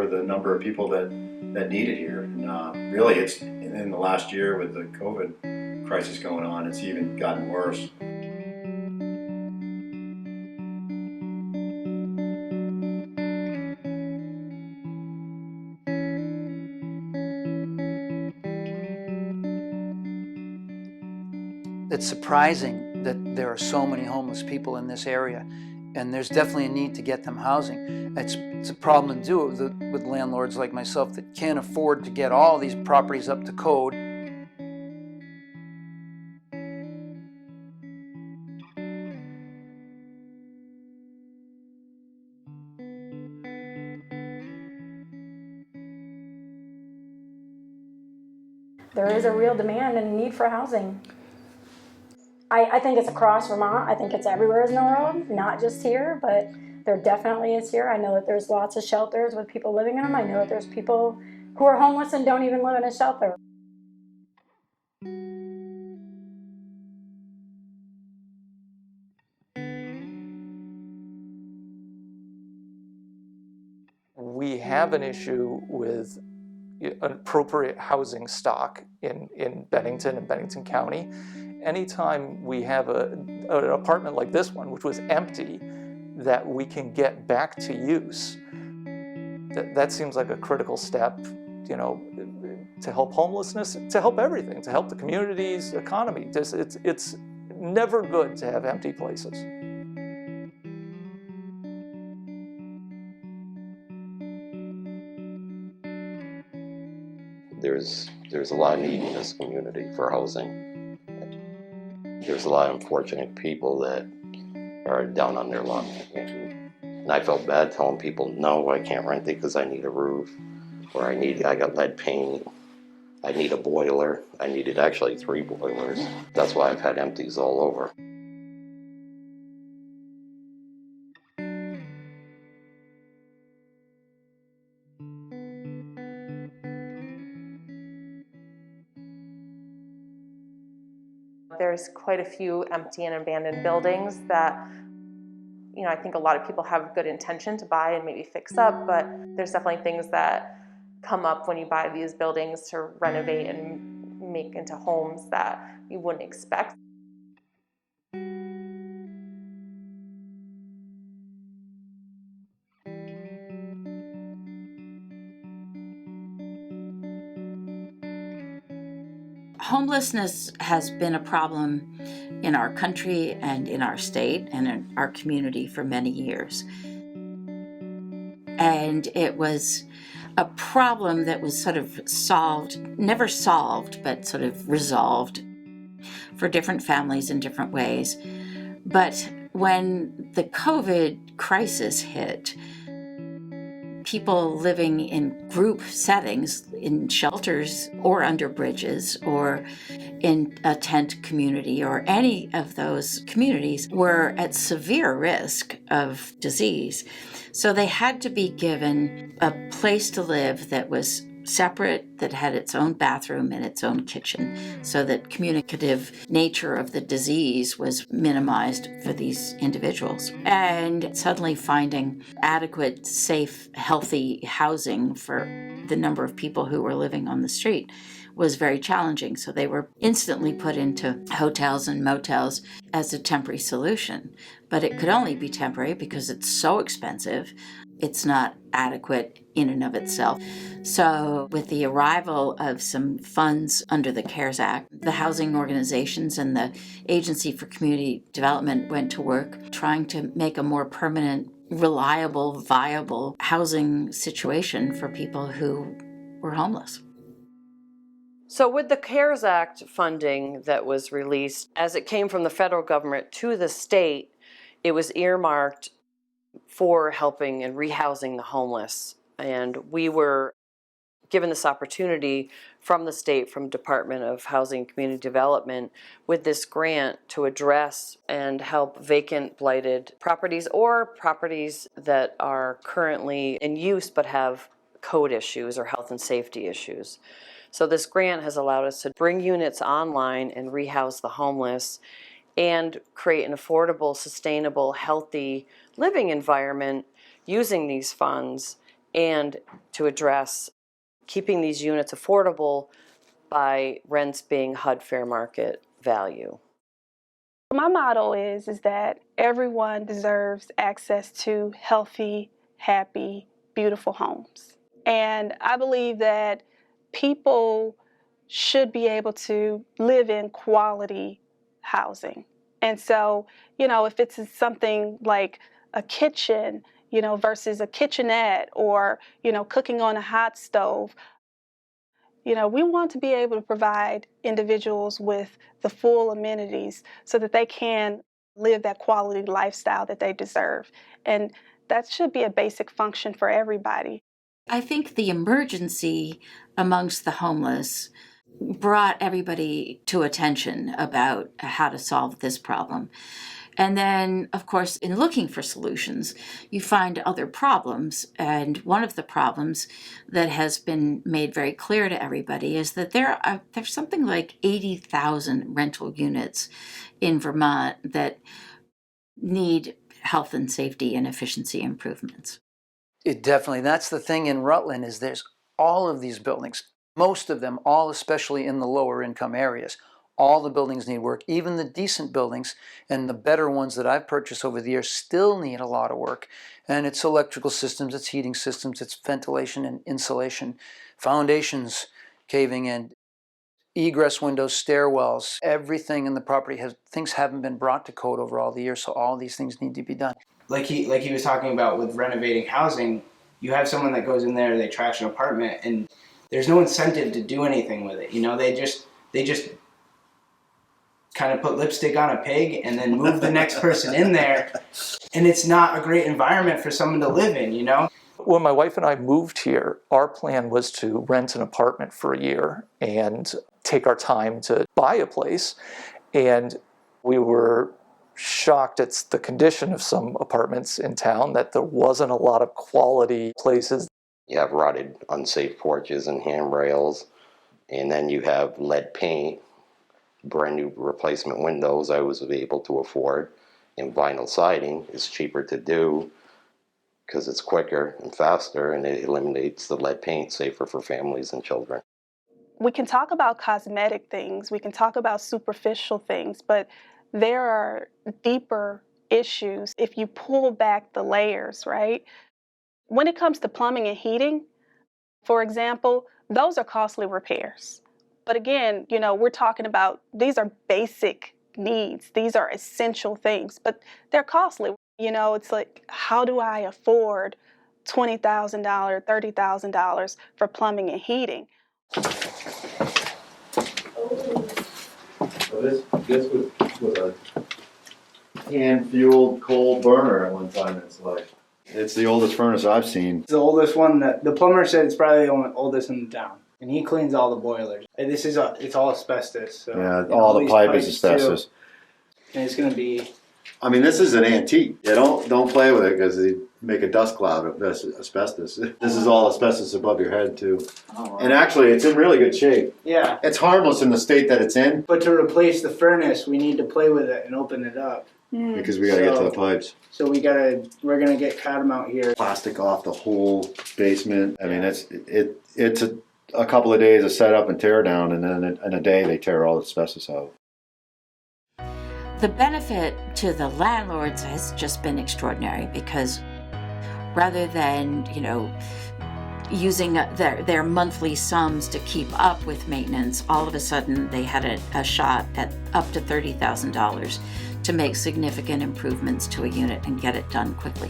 for the number of people that need it here. And really, it's in the last year with the COVID crisis going on, it's even gotten worse. It's surprising that there are so many homeless people in this area, and there's definitely a need to get them housing. It's a problem to do it with landlords like myself that can't afford to get all these properties up to code. There is a real demand and need for housing. I think it's across Vermont. I think it's everywhere in the world, not just here, but there definitely is here. I know that there's lots of shelters with people living in them. I know that there's people who are homeless and don't even live in a shelter. We have an issue with appropriate housing stock in Bennington and Bennington County. Anytime we have an apartment like this one, which was empty, that we can get back to use, that seems like a critical step, you know, to help homelessness, to help everything, to help the community's economy. It's never good to have empty places. There's a lot of need in this community for housing. There's a lot of unfortunate people that are down on their luck. And I felt bad telling people, no, I can't rent it because I need a roof, or I got lead paint, I need a boiler. I needed actually 3 boilers. That's why I've had empties all over. There's quite a few empty and abandoned buildings that, you know, I think a lot of people have good intention to buy and maybe fix up, but there's definitely things that come up when you buy these buildings to renovate and make into homes that you wouldn't expect. Homelessness has been a problem in our country and in our state and in our community for many years. And it was a problem that was sort of solved, never solved, but sort of resolved for different families in different ways. But when the COVID crisis hit, people living in group settings, in shelters or under bridges or in a tent community or any of those communities were at severe risk of disease. So they had to be given a place to live that was separate, that had its own bathroom and its own kitchen, so that communicative nature of the disease was minimized for these individuals. And suddenly finding adequate, safe, healthy housing for the number of people who were living on the street was very challenging. So they were instantly put into hotels and motels as a temporary solution. But it could only be temporary because it's so expensive. It's not adequate in and of itself. So with the arrival of some funds under the CARES Act, the housing organizations and the Agency for Community Development went to work trying to make a more permanent, reliable, viable housing situation for people who were homeless. So with the CARES Act funding that was released, as it came from the federal government to the state, it was earmarked for helping and rehousing the homeless. And we were given this opportunity from the state, from Department of Housing and Community Development, with this grant to address and help vacant, blighted properties or properties that are currently in use but have code issues or health and safety issues. So this grant has allowed us to bring units online and rehouse the homeless and create an affordable, sustainable, healthy living environment using these funds and to address keeping these units affordable by rents being HUD fair market value. My motto is that everyone deserves access to healthy, happy, beautiful homes. And I believe that people should be able to live in quality housing. And so, if it's something like a kitchen, versus a kitchenette, or, cooking on a hot stove, we want to be able to provide individuals with the full amenities so that they can live that quality lifestyle that they deserve. And that should be a basic function for everybody. I think the emergency amongst the homeless brought everybody to attention about how to solve this problem. And then, of course, in looking for solutions, you find other problems. And one of the problems that has been made very clear to everybody is that there's something like 80,000 rental units in Vermont that need health and safety and efficiency improvements. It definitely, that's the thing in Rutland, is there's all of these buildings, most of them, all especially in the lower income areas. All the buildings need work. Even the decent buildings and the better ones that I've purchased over the years still need a lot of work. And it's electrical systems, it's heating systems, it's ventilation and insulation, foundations caving in, egress windows, stairwells, everything in the property things haven't been brought to code over all the years, so all these things need to be done. Like he was talking about with renovating housing, you have someone that goes in there, they trash an apartment, and there's no incentive to do anything with it. They just kind of put lipstick on a pig and then move the next person in there, and it's not a great environment for someone to live in, When my wife and I moved here, our plan was to rent an apartment for a year and take our time to buy a place. And we were shocked at the condition of some apartments in town, that there wasn't a lot of quality places. You have rotted, unsafe porches and handrails, and then you have lead paint, brand new replacement windows I was able to afford, and vinyl siding is cheaper to do because it's quicker and faster, and it eliminates the lead paint, safer for families and children. We can talk about cosmetic things, we can talk about superficial things, but there are deeper issues if you pull back the layers, right? When it comes to plumbing and heating, for example, those are costly repairs. But again, we're talking about, these are basic needs. These are essential things, but they're costly. It's like, how do I afford $20,000, $30,000 for plumbing and heating? So this was a hand-fueled coal burner at one time in its life. It's the oldest furnace I've seen. It's the oldest one. The plumber said it's probably the oldest in the town, and he cleans all the boilers. And it's all asbestos. So, Yeah, all the pipe is asbestos. Too. And it's gonna be. I mean, this is an antique. Yeah, don't play with it because they make a dust cloud of asbestos. This is all asbestos above your head too. Oh, wow. And actually, it's in really good shape. Yeah. It's harmless in the state that it's in. But to replace the furnace, we need to play with it and open it up. Because we gotta get to the pipes. So we're gonna get Catamount here. Plastic off the whole basement. I mean, it's a couple of days of setup and tear down, and then in a day they tear all the asbestos out. The benefit to the landlords has just been extraordinary, because rather than, using their monthly sums to keep up with maintenance, all of a sudden they had a shot at up to $30,000 to make significant improvements to a unit and get it done quickly.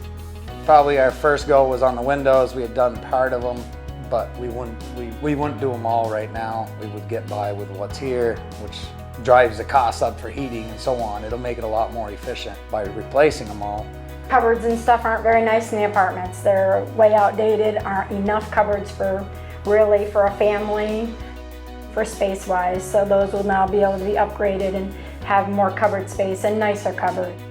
Probably our first goal was on the windows. We had done part of them, but we wouldn't do them all right now. We would get by with what's here, which drives the cost up for heating and so on. It'll make it a lot more efficient by replacing them all. Cupboards and stuff aren't very nice in the apartments. They're way outdated, aren't enough cupboards for a family, for space-wise. So those will now be able to be upgraded and have more cupboard space and nicer cupboards.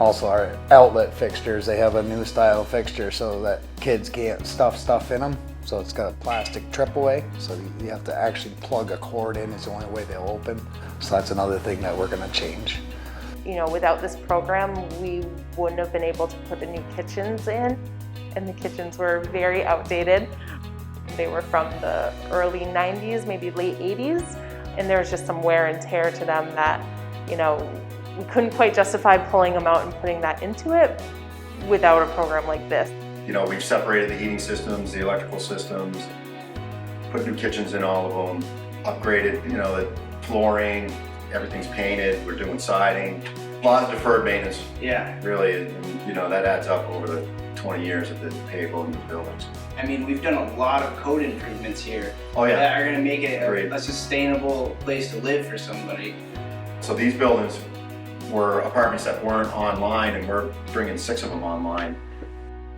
Also our outlet fixtures, they have a new style fixture so that kids can't stuff stuff in them. So it's got a plastic trip away, so you have to actually plug a cord in. It's the only way they'll open. So that's another thing that we're going to change. Without this program, we wouldn't have been able to put the new kitchens in. and the kitchens were very outdated. They were from the early 90s, maybe late 80s, and there was just some wear and tear to them that, you know, we couldn't quite justify pulling them out and putting that into it without a program like this. You know, we've separated the heating systems, the electrical systems, put new kitchens in all of them, upgraded, you know, the flooring, everything's painted, we're doing siding. A lot of deferred maintenance, Yeah. really, and, you know, that adds up over the 20 years of the pay building these buildings. I mean, we've done a lot of code improvements here Oh yeah. that are going to make it Agreed. a sustainable place to live for somebody. So these buildings were apartments that weren't online, and we're bringing 6 of them online.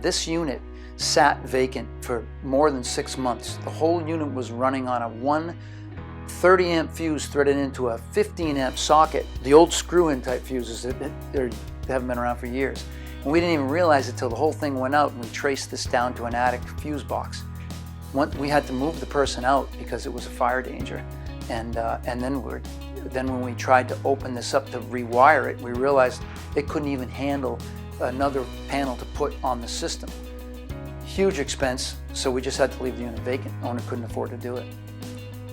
This unit sat vacant for more than 6 months. The whole unit was running on a 130 amp fuse threaded into a 15 amp socket. The old screw-in type fuses, they haven't been around for years. And we didn't even realize it till the whole thing went out, and we traced this down to an attic fuse box. We had to move the person out because it was a fire danger. And then when we tried to open this up to rewire it, we realized it couldn't even handle another panel to put on the system. Huge expense, so we just had to leave the unit vacant. Owner couldn't afford to do it.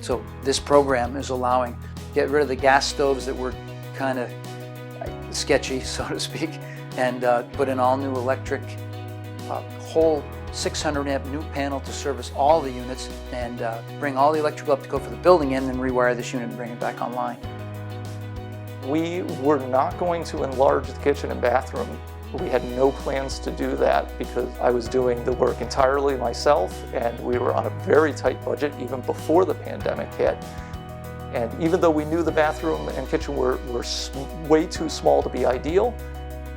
So this program is allowing, get rid of the gas stoves that were kind of sketchy, so to speak, and put in all new electric, whole 600 amp new panel to service all the units, and bring all the electrical up to go for the building in, and rewire this unit and bring it back online. We were not going to enlarge the kitchen and bathroom. We had no plans to do that because I was doing the work entirely myself, and we were on a very tight budget even before the pandemic hit. And even though we knew the bathroom and kitchen were way too small to be ideal,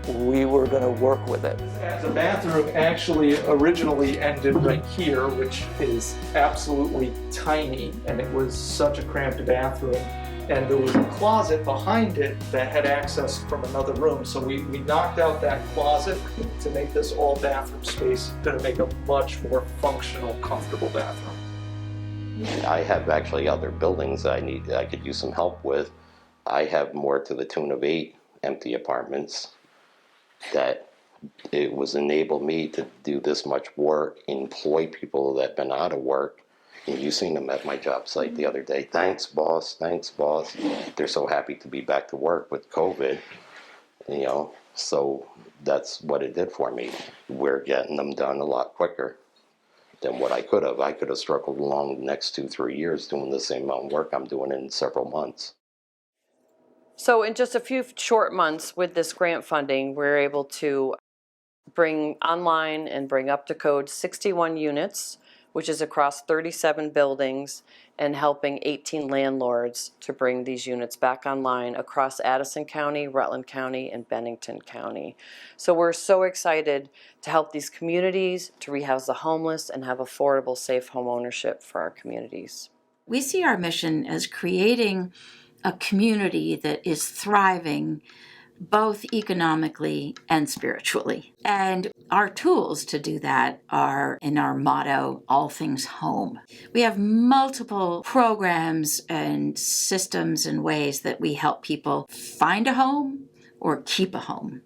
we were going to work with it. The bathroom actually originally ended right here, which is absolutely tiny, and it was such a cramped bathroom. And there was a closet behind it that had access from another room. So we knocked out that closet to make this all bathroom space, going to make a much more functional, comfortable bathroom. I have actually other buildings that I could use some help with. I have more to the tune of 8 empty apartments that it was enabled me to do this much work, employ people that have been out of work. And you seen them at my job site the other day. Thanks, boss. Thanks, boss. They're so happy to be back to work with COVID, you know. So that's what it did for me. We're getting them done a lot quicker than what I could have. I could have struggled along the next 2-3 years doing the same amount of work I'm doing in several months. So in just a few short months with this grant funding, we're able to bring online and bring up to code 61 units, which is across 37 buildings, and helping 18 landlords to bring these units back online across Addison County, Rutland County, and Bennington County. So we're so excited to help these communities, to rehouse the homeless, and have affordable, safe home ownership for our communities. We see our mission as creating a community that is thriving both economically and spiritually. And our tools to do that are in our motto, all things home. We have multiple programs and systems and ways that we help people find a home or keep a home.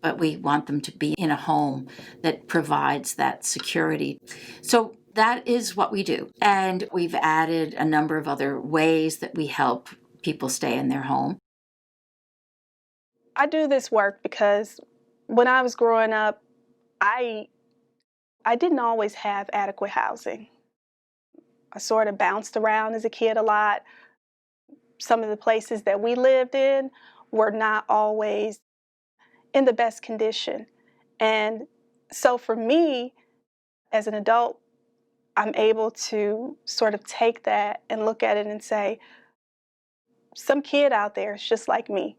But we want them to be in a home that provides that security. So that is what we do. And we've added a number of other ways that we help people stay in their home. I do this work because when I was growing up, I didn't always have adequate housing. I sort of bounced around as a kid a lot. Some of the places that we lived in were not always in the best condition. And so for me, as an adult, I'm able to sort of take that and look at it and say, some kid out there is just like me,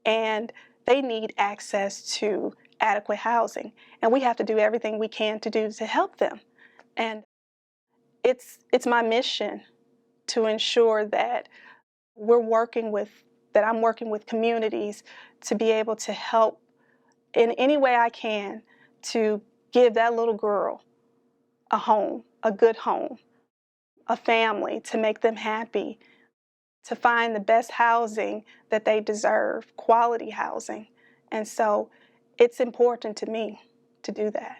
and they need access to adequate housing, and we have to do everything we can to do to help them. And it's my mission to ensure that I'm working with communities to be able to help in any way I can to give that little girl a home, a good home, a family, to make them happy, to find the best housing that they deserve, quality housing. And so it's important to me to do that.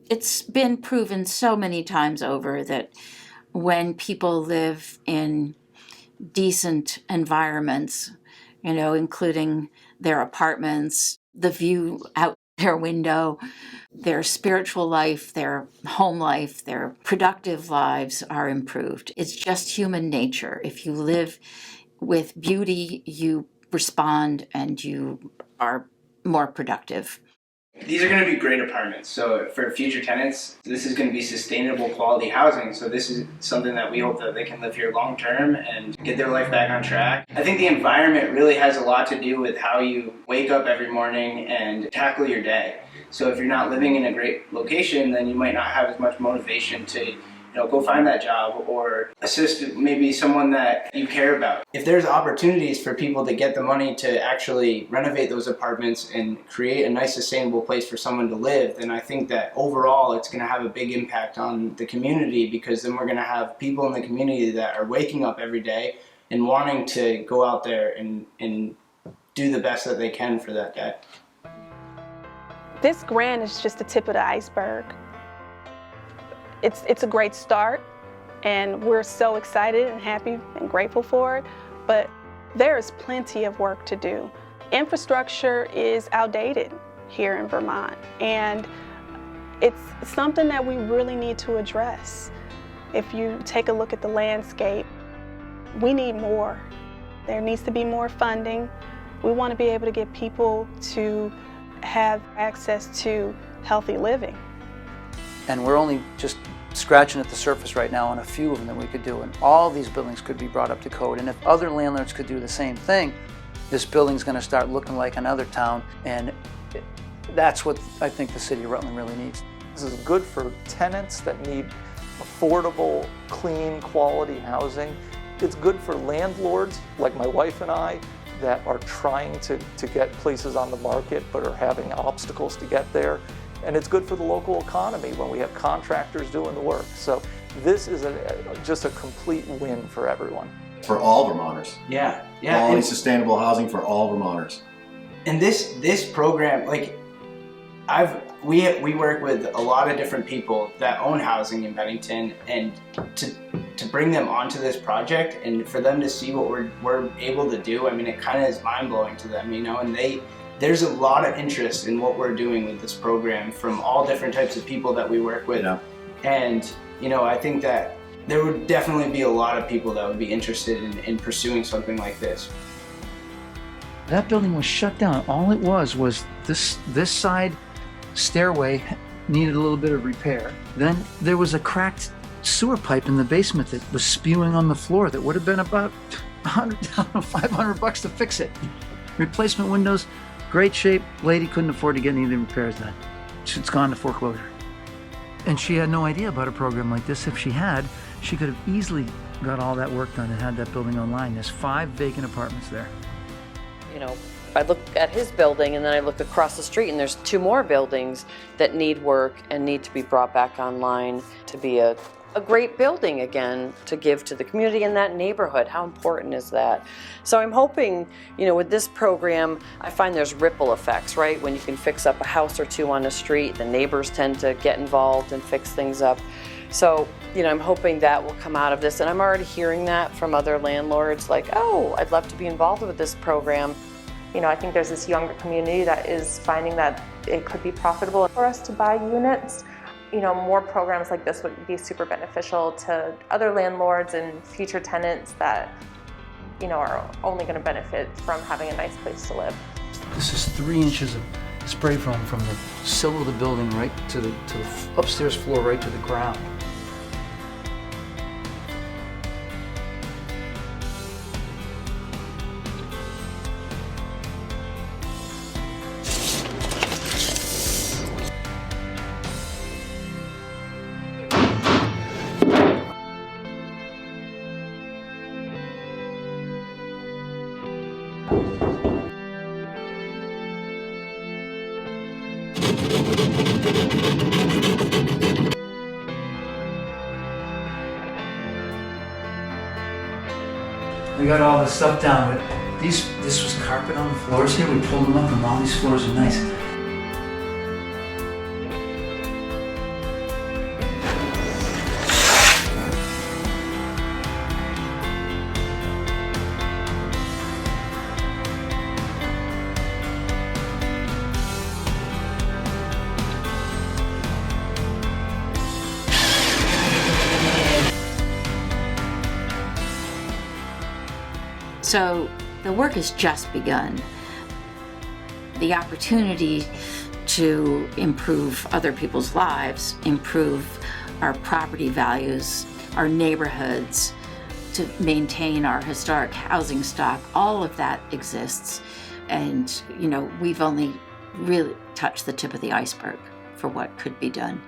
It's been proven so many times over that when people live in decent environments, including their apartments, the view out their window, their spiritual life, their home life, their productive lives are improved. It's just human nature. If you live with beauty, you respond and you are more productive. These are going to be great apartments. So for future tenants, this is going to be sustainable quality housing. So this is something that we hope that they can live here long term and get their life back on track. I think the environment really has a lot to do with how you wake up every morning and tackle your day. So if you're not living in a great location, then you might not have as much motivation to go find that job or assist maybe someone that you care about. If there's opportunities for people to get the money to actually renovate those apartments and create a nice sustainable place for someone to live, then I think that overall it's going to have a big impact on the community, because then we're going to have people in the community that are waking up every day and wanting to go out there and do the best that they can for that day. This grant is just the tip of the iceberg. It's a great start, and we're so excited and happy and grateful for it, but there is plenty of work to do. Infrastructure is outdated here in Vermont, and it's something that we really need to address. If you take a look at the landscape, we need more. There needs to be more funding. We want to be able to get people to have access to healthy living. And we're only just scratching at the surface right now on a few of them that we could do, and all these buildings could be brought up to code. And if other landlords could do the same thing, this building's going to start looking like another town, and that's what I think the city of Rutland really needs. This is good for tenants that need affordable, clean, quality housing. It's good for landlords like my wife and I that are trying to get places on the market but are having obstacles to get there. And it's good for the local economy when we have contractors doing the work. So this is just a complete win for everyone. For all Vermonters. Yeah. Quality, sustainable housing for all Vermonters. And this program, like, we work with a lot of different people that own housing in Bennington, and to bring them onto this project and for them to see what we're able to do, I mean, it kind of is mind-blowing to them, and there's a lot of interest in what we're doing with this program from all different types of people that we work with. Yeah. And, I think that there would definitely be a lot of people that would be interested in pursuing something like this. That building was shut down. All it was this side stairway needed a little bit of repair. Then there was a cracked sewer pipe in the basement that was spewing on the floor that would have been about $500 to fix it. Replacement windows, great shape. Lady couldn't afford to get any of the repairs done. It's gone to foreclosure. And she had no idea about a program like this. If she had, she could have easily got all that work done and had that building online. There's 5 vacant apartments there. I look at his building and then I look across the street and there's 2 more buildings that need work and need to be brought back online to be a great building again to give to the community in that neighborhood. How important is that? So I'm hoping, with this program, I find there's ripple effects, right? When you can fix up a house or 2 on the street, the neighbors tend to get involved and fix things up. So, I'm hoping that will come out of this, and I'm already hearing that from other landlords, like, oh, I'd love to be involved with this program. I think there's this younger community that is finding that it could be profitable for us to buy units. More programs like this would be super beneficial to other landlords and future tenants that, are only going to benefit from having a nice place to live. This is 3 inches of spray foam from the sill of the building right to the upstairs floor, right to the ground. We got all the stuff down, but this was carpet on the floors here. We pulled them up, and all these floors are nice. So the work has just begun. The opportunity to improve other people's lives, improve our property values, our neighborhoods, to maintain our historic housing stock, all of that exists. And, we've only really touched the tip of the iceberg for what could be done.